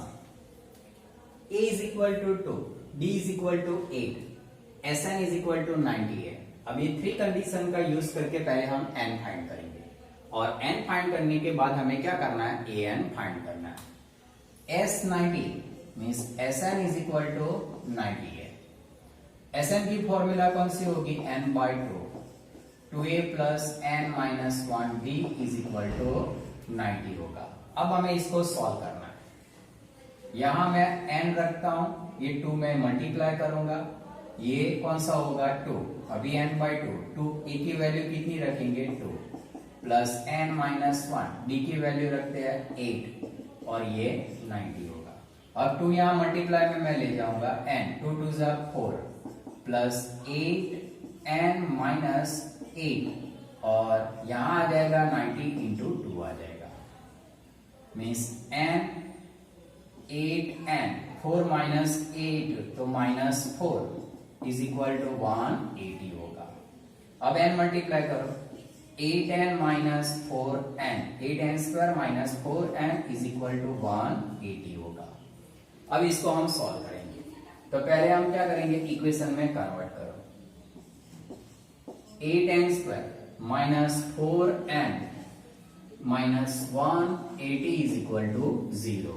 a is equal to 2, d is equal to 8, sn is equal to 90 है। अब ये 3 कंडीशन का यूज करके पहले हम n फाइंड करेंगे और n फाइंड करने के बाद हमें क्या करना है an फाइंड करना है। s90 means sn is equal to 90 है। sn की फॉर्मूला कौन सी होगी n/2, 2a plus n minus 1d is equal to 90 होगा। अब हमें इसको सॉल्व करना है। यहां मैं n रखता हूं, ये 2 में मल्टीप्लाई करूंगा, ये कौन सा होगा 2, अभी n/2, 2 a की वैल्यू कितनी रखेंगे 2 प्लस n माइनस 1 d की वैल्यू रखते हैं 8 और ये 90 होगा। अब 2 यहां मल्टीप्लाई में मैं ले जाऊंगा n, 2 2 जा 4 प्लस 8n माइनस 8 और यहां आ जाएगा 90 इंटू 2 आ जाएगा, मीन्स n 8n 4 माइनस 8 तो माइनस 4 इज इक्वल टू 180 होगा। अब n मल्टीप्लाई करो, 8n minus 4n, 8n square minus 4n is equal to 180 होगा। अब इसको हम सॉल्व करेंगे। तो पहले हम क्या करेंगे इक्वेशन में कन्वर्ट करो, 8n square minus 4n minus 180 is equal to 0।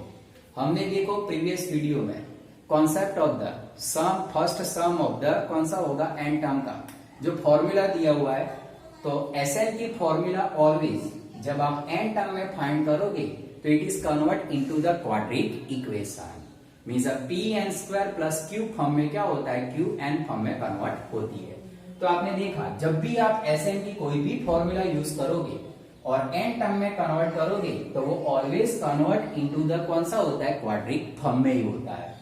हमने देखो प्रीवियस वीडियो में concept of the sum, first sum of the कौन सा होगा n टर्म का जो फॉर्मूला दिया हुआ है। तो Sn की फॉर्मूला ऑलवेज जब आप n टर्म में फाइंड करोगे तो it is convert into the quadric equation, means pn square plus q form में क्या होता है qn फॉर्म में कन्वर्ट होती है। तो आपने देखा जब भी आप Sn की कोई भी फॉर्मूला यूज करोगे और n टर्म में कन्वर्ट करोगे तो वो ऑलवेज कन्वर्ट इनटू द कौन सा होता है क्वाड्रिक फॉर्म में ही होता है।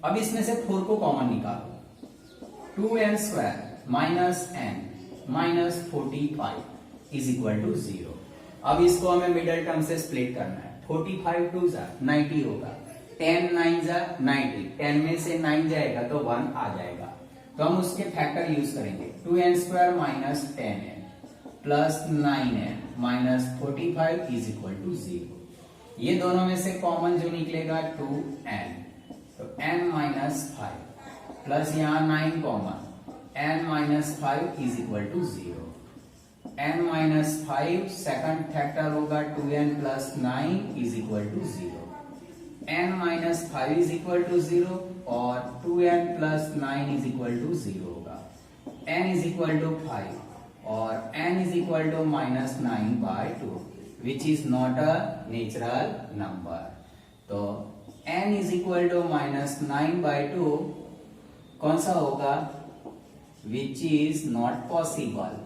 अब इसमें से 4 को कॉमन निकालो, 2n square minus n minus 45 is equal to 0। अब इसको हमें मिडिल टर्म से स्प्लिट करना है, 45 2 जा 90 होगा, 10 9 जा 90, 10 में से 9 जाएगा तो 1 आ जाएगा। तो हम उसके फैक्टर यूज करेंगे, 2n square minus 10n plus 9n minus 45 is equal to 0। ये दोनों में से कॉमन जो निकलेगा 2n, तो n माइनस 5 प्लस यहाँ 9 common, n minus 5 is equal to 0। n minus 5 second factor होगा 2n plus 9 is equal to 0। n minus 5 is equal to 0 और 2n plus 9 is equal to 0 होगा। n इज इक्वल टू 5 और n is equal to minus 9/2 which is not a natural number. तो n is equal to minus 9/2 कौन सा होगा? Which is not possible.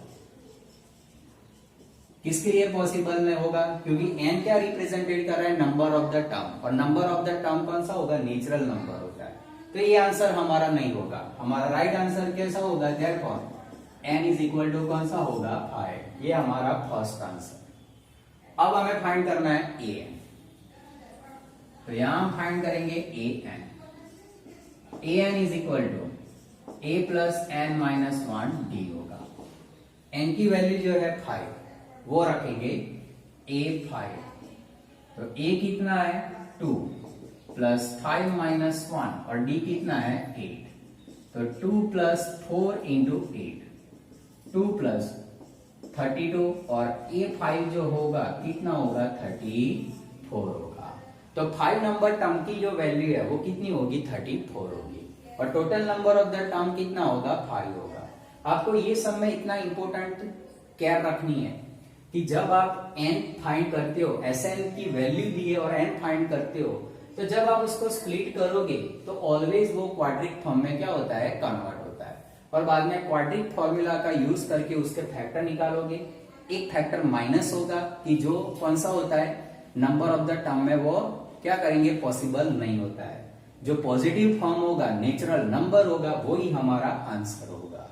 किसके लिए possible नहीं होगा? क्योंकि n क्या रिप्रेजेंटेड कर रहा है? नंबर ऑफ द टर्म, और नंबर ऑफ द टर्म कौन सा होगा? नेचुरल नंबर होता है। तो ये आंसर हमारा नहीं होगा। हमारा राइट आंसर कैसा होगा? Therefore n is equal to कौन सा होगा? 5। ये हमारा फर्स्ट आंसर। अब हमें फाइंड करना है an। तो यहां हम फाइंड करेंगे an। an is equal to a plus n minus 1 d होगा। n की वैल्यू जो है 5 वो रखेंगे a5। तो a कितना है? 2 प्लस 5 माइनस 1 और d कितना है? 8। तो 2 प्लस 4 इंटू 8, 2 प्लस 32 और a5 जो होगा कितना होगा? 34 होगा। तो 5 नंबर टर्म की जो वैल्यू है वो कितनी होगी? 34 होगी। और total number of the term कितना होगा? 5 होगा। आपको ये सब में इतना इंपॉर्टेंट केयर रखनी है कि जब आप n फाइंड करते हो, Sn की वैल्यू दी है और n फाइंड करते हो, तो जब आप उसको स्प्लिट करोगे तो ऑलवेज वो क्वाड्रिक फॉर्म में क्या होता है? कन्वर्ट होता है। और बाद में क्वाड्रिक फॉर्मूला का यूज करके उसके फैक्टर निकालोगे। एक फैक्टर माइनस होगा कि जो कौन सा होता है? नंबर ऑफ द टर्म में वो क्या करेंगे? पॉसिबल नहीं होता है। जो पॉजिटिव फॉर्म होगा, नेचुरल नंबर होगा, वो ही हमारा आंसर होगा।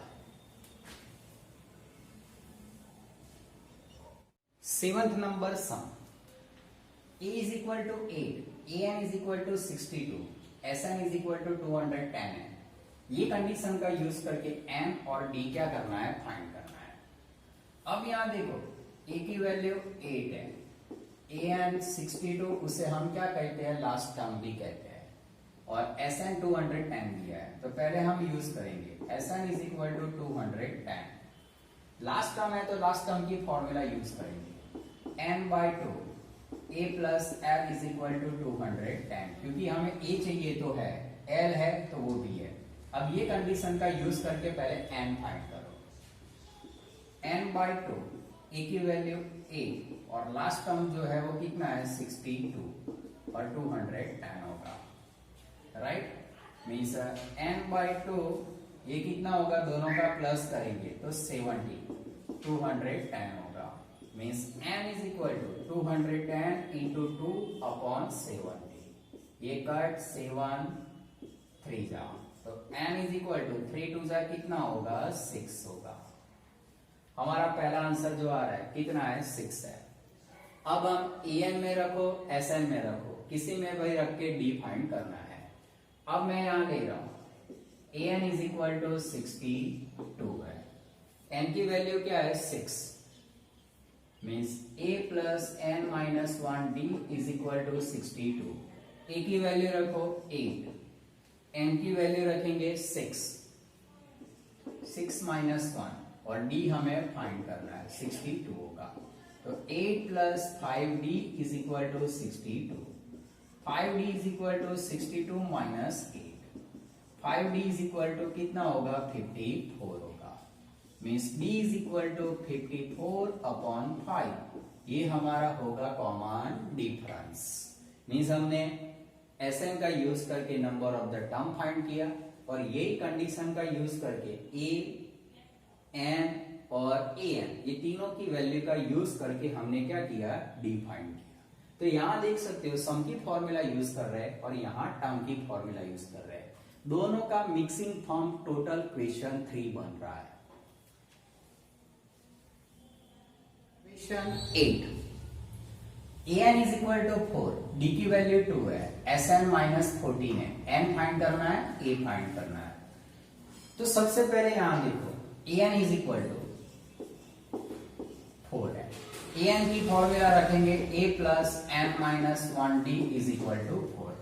7th number sum. a is equal to 8, an is equal to 62, sn is equal to 210 है। ये कंडीशन का यूज करके n और d क्या करना है? फाइंड करना है। अब यहां देखो a की वैल्यू 8 है, an 62 उसे हम क्या कहते हैं? लास्ट टर्म भी कहते हैं, और sn 210 दिया है। तो पहले हम यूज करेंगे sn is equal to 210। Last term है तो लास्ट टर्म की फॉर्मूला यूज करेंगे n/2 a plus l is equal to 210, क्योंकि हमें a चाहिए तो है, l है तो वो भी है। अब ये कंडीशन का यूज करके पहले n फाइंड करो। n/2 a की वैल्यू 8 और लास्ट टर्म जो है वो कितना है? 62 और 210 होगा। राइट, मीन्स n/2 ये कितना होगा? दोनों का प्लस करेंगे तो 70, 210 होगा। Means n is equal to 210 into 2 upon 70। ये कट 7 3 जा, तो n इज इक्वल टू 3 2 जा कितना होगा? 6 होगा। हमारा पहला आंसर जो आ रहा है कितना है? 6 है। अब हम an में रखो, sn में रखो, किसी में भी रख के d फाइंड करना है। अब मैं यहां ले रहा हूं an इज इक्वल टू 62 है, n की वैल्यू क्या है? 6, means a plus n minus 1d is equal to 62। a की वैल्यू रखो 8, n की वैल्यू रखेंगे 6, 6 माइनस 1 और d हमें फाइंड करना है, 62 होगा। तो 8 plus 5d is equal to 62। 5d is equal to 62 minus 8, 5d is equal to कितना होगा? 54 होगा। Means d is equal to 54 upon 5। ये हमारा होगा कॉमन डिफरेंस। मीन्स हमने Sn का यूज करके number of the term find किया, और यही कंडीशन का यूज करके a, n और an ये तीनों की वैल्यू का यूज करके हमने क्या किया? d फाइंड किया। तो यहां देख सकते हो सम की फॉर्मूला यूज कर रहे हैं और यहाँ टर्म की फॉर्मूला यूज कर रहे हैं। दोनों का मिक्सिंग फॉर्म टोटल क्वेश्चन 3 बन रहा है। Question 8, an is equal to 4, d की वैल्यू 2 है, sn माइनस 14 है, n फाइंड करना है, a फाइंड करना है। तो सबसे पहले यहां देखो an इज इक्वल टू 4 है, an की फॉर्मूला रखेंगे a plus n minus 1d is equal to 4।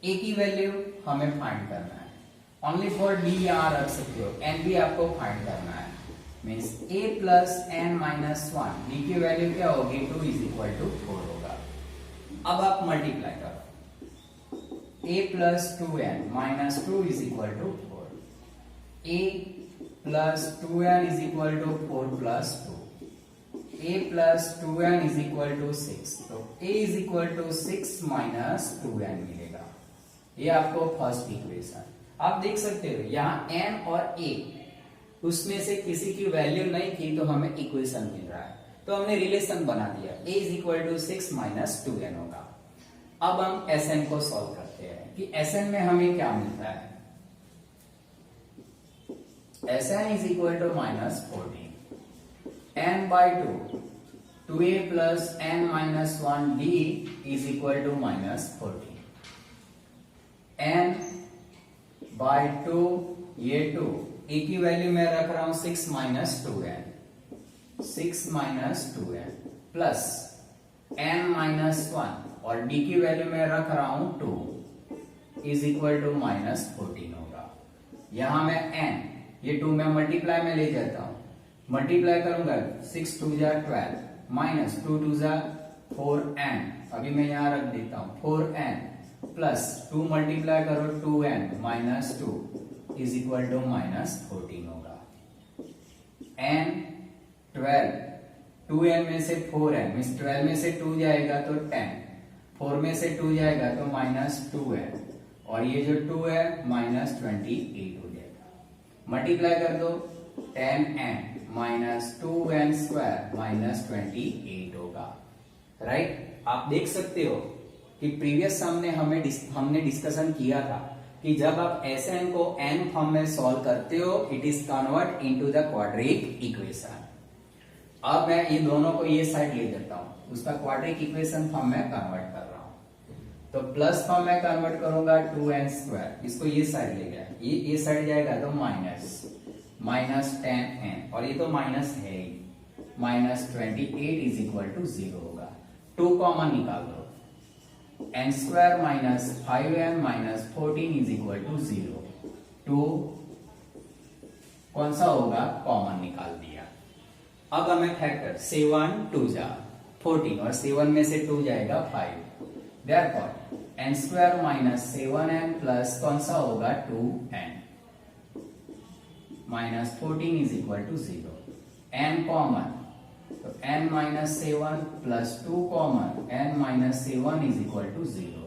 a की वैल्यू हमें फाइंड करना है, ओनली फॉर d यहां रख सकते हो, n भी आपको फाइंड करना है। Means a plus N minus one, D की वैल्यू क्या होगी 2 इज इक्वल टू 4 होगा। अब आप मल्टीप्लाई करो, a plus 2n minus 2 is equal to 4, a plus 2n is equal to 4 plus 2, a plus 2n is equal to 6, तो a is equal to 6 minus 2n मिलेगा। ये आपको फर्स्ट इक्वेशन। आप देख सकते हो यहाँ n और a उसमें से किसी की वैल्यू नहीं थी तो हमें इक्वेशन मिल रहा है, तो हमने रिलेशन बना दिया, a is equal to 6 minus 2n होगा। अब हम Sn को सॉल्व करते हैं कि Sn में हमें क्या मिलता है। Sn is equal to minus 14 n by 2, 2a plus n minus 1 d is equal to minus 14, n by 2, ये 2, a की वैल्यू मैं रख रहा हूं 6 minus 2n, 6 minus 2n plus n minus 1 और d की वैल्यू मैं रख रहा हूं 2 इज इक्वल टू माइनस 14 होगा। यहां मैं n, ये 2 मैं मल्टीप्लाई में ले जाता हूं, मल्टीप्लाई करूंगा 6 2 जा 12 माइनस 2 2 जा 4n, अभी मैं यहां रख देता हूं 4n प्लस 2 मल्टीप्लाई करो 2n minus 2 is equal to minus 14 होगा। n 12, 2n में से 4n मीन्स 12 में से 2 जाएगा तो 10, 4 में से 2 जाएगा तो माइनस 2n और ये जो 2 है माइनस 28 हो जाएगा। मल्टीप्लाई कर दो 10n minus 2n square minus 28 होगा। राइट, आप देख सकते हो कि प्रीवियस हमने डिस्कशन किया था कि जब आप Sn को n फॉर्म में सॉल्व करते हो it is convert into the quadric equation. अब मैं ये दोनों को ये साइड ले जाता हूं, उसका क्वाड्रिक इक्वेशन फॉर्म में कन्वर्ट कर रहा हूं, तो प्लस फॉर्म में कन्वर्ट करूंगा 2n स्क्वायर, इसको ये साइड ले गया, ये साइड जाएगा तो माइनस 10n और ये तो माइनस है ही, माइनस 28 इज इक्वल टू 0 होगा। 2 कॉमन निकाल दो, n square minus 5n minus 14 is equal to 0, 2 कौन सा होगा कॉमन निकाल दिया। अब हमें फैक्टर 7 2 जा 14 और 7 में से 2 जाएगा 5, therefore n square minus 7n plus कौन सा होगा 2n minus 14 is equal to 0, n common तो n minus 7 plus 2 common, n minus 7 is equal to 0,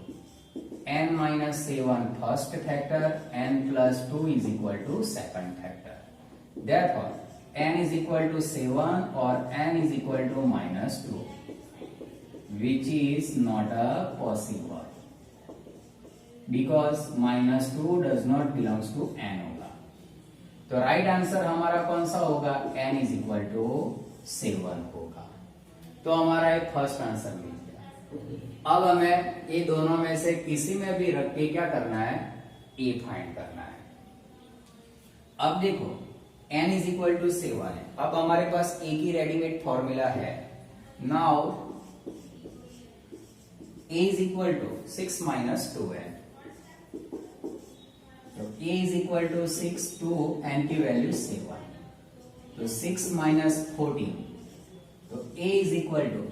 n minus 7 first factor, n plus 2 is equal to second factor, therefore n is equal to 7 और n is equal to minus 2 which is not a possible because minus 2 does not belongs to n होगा। तो right answer हमारा कौन सा होगा, n is equal to 7 होगा। तो हमारा एक फर्स्ट आंसर मिल गया। अब हमें ये दोनों में से किसी में भी रख के क्या करना है, a फाइंड करना है। अब देखो n इज इक्वल टू 7 है, अब हमारे पास a की रेडीमेड फॉर्मूला है। Now a is equal to 6 minus 2n, तो a is equal to 6 two n की वैल्यू 7, तो 6 माइनस 14, तो a इज इक्वल टू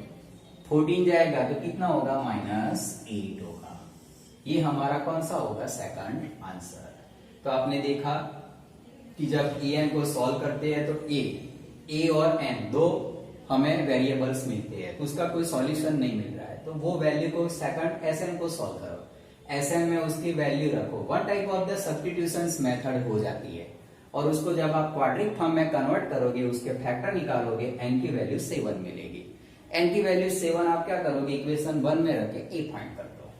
14 जाएगा तो कितना होगा माइनस 8 होगा। ये हमारा कौन सा होगा सेकंड आंसर। तो आपने देखा कि जब an को सॉल्व करते हैं तो a और n दो हमें वेरिएबल्स मिलते हैं, तो उसका कोई सॉल्यूशन नहीं मिल रहा है, तो वो वैल्यू को सेकंड Sn को सॉल्व करो, Sn में उसकी वैल्यू रखो, one type of the substitution method हो जाती है, और उसको जब आप क्वाड्रिक फॉर्म में कन्वर्ट करोगे उसके फैक्टर निकालोगे n की वैल्यू 7 मिलेगी। n की वैल्यू 7 आप क्या करोगे, इक्वेशन 1 में रख के a फाइंड कर दो।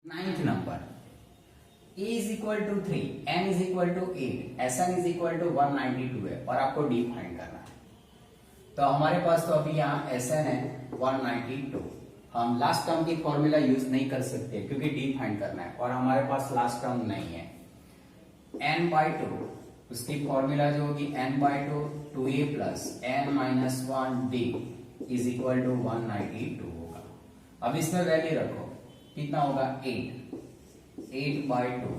9th number, a is equal to 3, n is equal to 8, Sn is equal to 192 है और आपको d फाइंड करना है। तो हमारे पास तो अभी यहाँ Sn है 192, हम लास्ट टर्म की फॉर्मूला यूज नहीं कर सकते क्योंकि d फाइंड करना है और हमारे पास लास्ट टर्म नहीं है। n बाई 2 उसकी फॉर्मूला जो होगी n by 2 2a plus n minus 1d is equal to 192 होगा। अब इसमें वैल्यू रखो, कितना होगा 8 बाई 2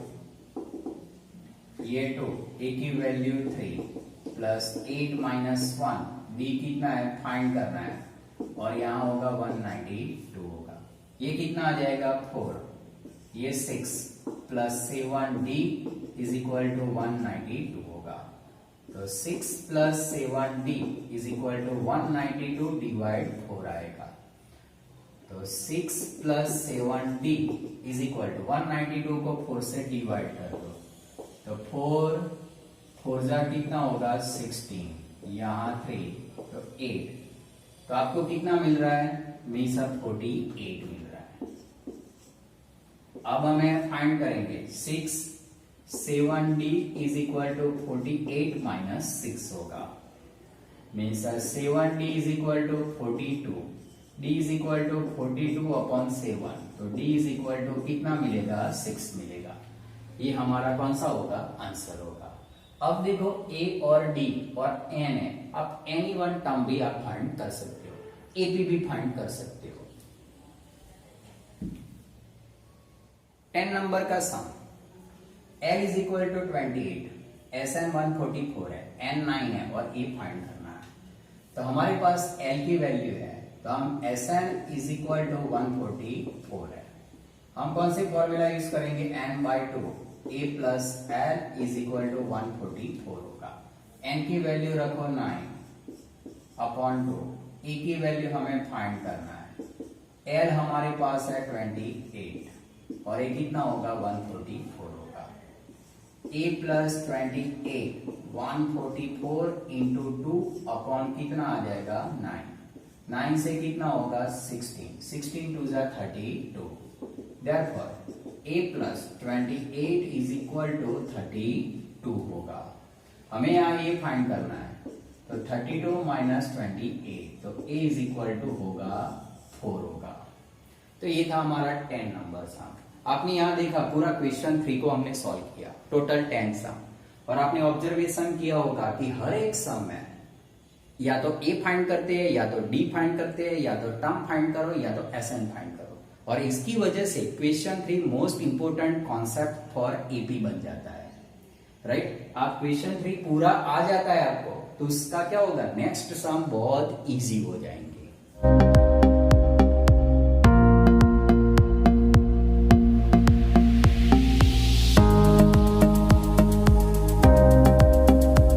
ये 2, a की वैल्यू 3 प्लस 8 माइनस 1, b कितना है फाइंड करना है, और यहाँ होगा 192 होगा। ये कितना आ जाएगा 4, ये 6 plus 7d is equal to 192 होगा। तो 6 plus 7d is equal to 192 divide 4 आएगा। तो 6 plus 7d is equal to 192 को 4 से डिवाइड कर दो, तो 4 जा कितना होगा 16, यहाँ 3 तो 8, तो आपको कितना मिल रहा है, हमेशा 48 मिल रहा है। अब हमें फाइंड करेंगे 6 7d is equal to 48 minus 6 होगा, means 7d is equal to 42, d is equal to 42 upon 7, तो d इज इक्वल टू कितना मिलेगा 6 मिलेगा। ये हमारा कौन सा होगा, आंसर होगा। अब देखो a और d और n है, आप एनी वन टर्म भी आप फाइंड कर सकते हो, ap भी फाइंड कर सकते हो। 10 नंबर का sum, l is equal to 28, sn 144 है, n 9 है और a फाइंड करना है। तो हमारे पास l की वैल्यू है, तो हम sn इज इक्वल टू 144 है। हम कौन से फॉर्मूला यूज करेंगे, n/2 a plus l is equal to 144 होगा। n की वैल्यू रखो 9 अपॉन 2, a की वैल्यू हमें फाइंड करना है, l हमारे पास है 28 और a कितना होगा 144 होगा। a प्लस 28 144 इंटू 2 अपॉन कितना आ जाएगा 9 से कितना होगा 16 2 जा 32, therefore a plus 28 is equal to 32 होगा। हमें यहाँ ये फाइंड करना है, तो 32 माइनस 28, तो a is equal to होगा 4 होगा। तो ये था हमारा 10 नंबर सम। आपने यहाँ देखा पूरा क्वेश्चन 3 को हमने सॉल्व किया, टोटल 10 सम, और आपने ऑब्जर्वेशन किया होगा कि हर एक सम में या तो a फाइंड करते हैं, या तो d फाइंड करते हैं, या तो टर्म फाइंड करो, या तो sn फाइंड करो, और इसकी वजह से question 3 most important concept for AP बन जाता है, राइट। आप क्वेश्चन 3 पूरा आ जाता है आपको, तो उसका क्या होगा, नेक्स्ट सम बहुत इजी हो जाएंगे।